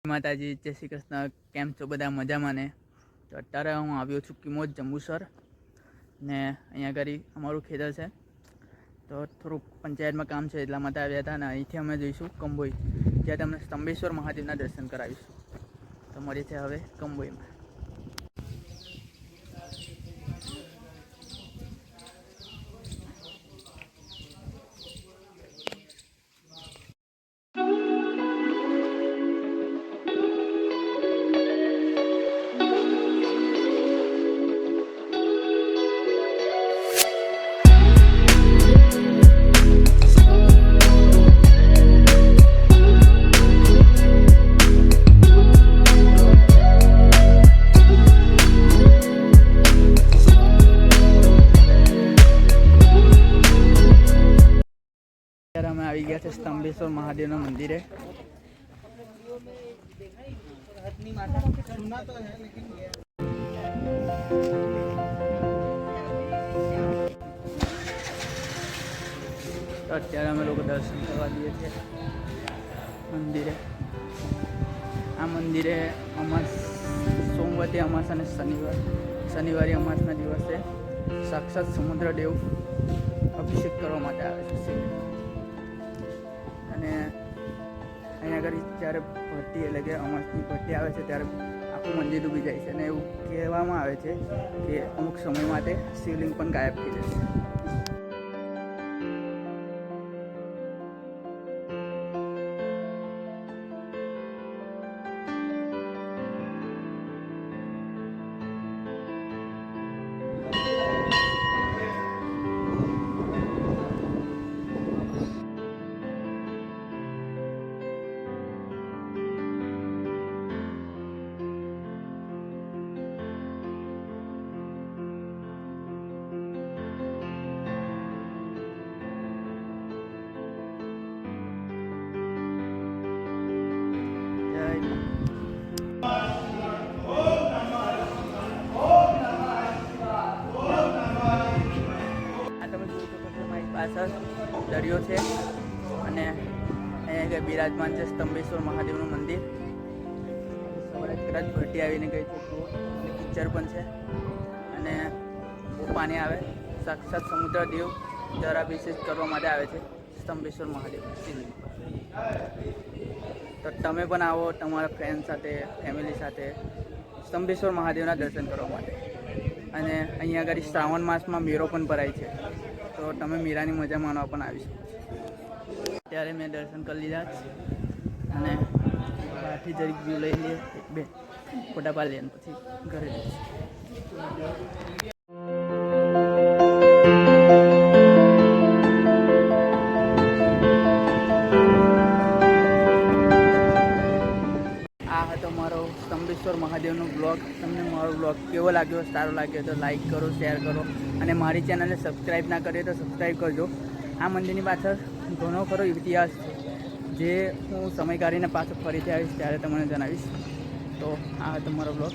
માતાજી, જય શ્રી કૃષ્ણ. કેમ છો બધા? મજામાં ને? તો અત્યારે હું આવ્યો છું કિમોજ જંબુસર ને અહીંયા આગળ અમારું ખેતર છે, તો થોડુંક પંચાયતમાં કામ છે એટલા માટે આવ્યા હતા. અને અહીંથી અમે જઈશું કંબોઈ, જ્યાં તમને સ્તંભેશ્વર મહાદેવના દર્શન કરાવીશું. તો મળીએ છે હવે કંબોઈમાં. અમે આવી ગયા છે સ્તંભેશ્વર મહાદેવના મંદિરે. અત્યારે અમે લોકો દર્શન કરવા જઈએ છીએ મંદિરે. આ મંદિરે સોમવતી અમાસ અને શનિવારે અમાસના દિવસે સાક્ષાત સમુદ્રદેવ અભિષેક કરવા માટે આવે છે. અને અહીંયા આગળ જ્યારે ભટ્ટી એટલે કે અમાસની ભટ્ટી આવે છે ત્યારે આખું મંદિર ડૂબી જાય છે. અને એવું કહેવામાં આવે છે કે અમુક સમય માટે શિવલિંગ પણ ગાયબ થઈ જાય છે. પાછળ દરિયો છે અને અહીંયા બિરાજમાન છે સ્તંભેશ્વર મહાદેવનું મંદિર. સવારે કદાચ ભટ્ટી આવીને ગઈ છે અને કિચડ પણ છે અને બહુ પાણી આવે. સાક્ષાત સમુદ્રદેવ જળાભિષેક કરવા માટે આવે છે સ્તંભેશ્વર મહાદેવ શિવલિંગ પર. તો તમે પણ આવો તમારા ફ્રેન્ડ સાથે, ફેમિલી સાથે સ્તંભેશ્વર મહાદેવના દર્શન કરવા માટે. અને અહીંયા આગળ શ્રાવણ માસમાં મેળો પણ ભરાય છે, તો તમે મેળાની મજા માણવા પણ આવી શકો છો. ત્યારે મેં દર્શન કરી લીધા અને બહારથી જરીક વ્યૂ લઈ લઈએ, એક બે ફોટા પાડી લઈએ પછી ઘરે જઈશું. આ હતો મારો સ્તંભેશ્વર મહાદેવનો બ્લોગ. તમને મારો બ્લોગ કેવો લાગ્યો, સારો લાગ્યો તો લાઈક કરો, શેર કરો અને મારી ચેનલને સબસ્ક્રાઈબ ના કરીએ તો સબસ્ક્રાઈબ કરજો. આ મંદિરની પાછળ ઘણો ખરો ઇતિહાસ છે, જે હું સમય કાઢીને પાછો ફરીથી આવીશ ત્યારે તમને જણાવીશ. તો આ હતો મારો બ્લોગ.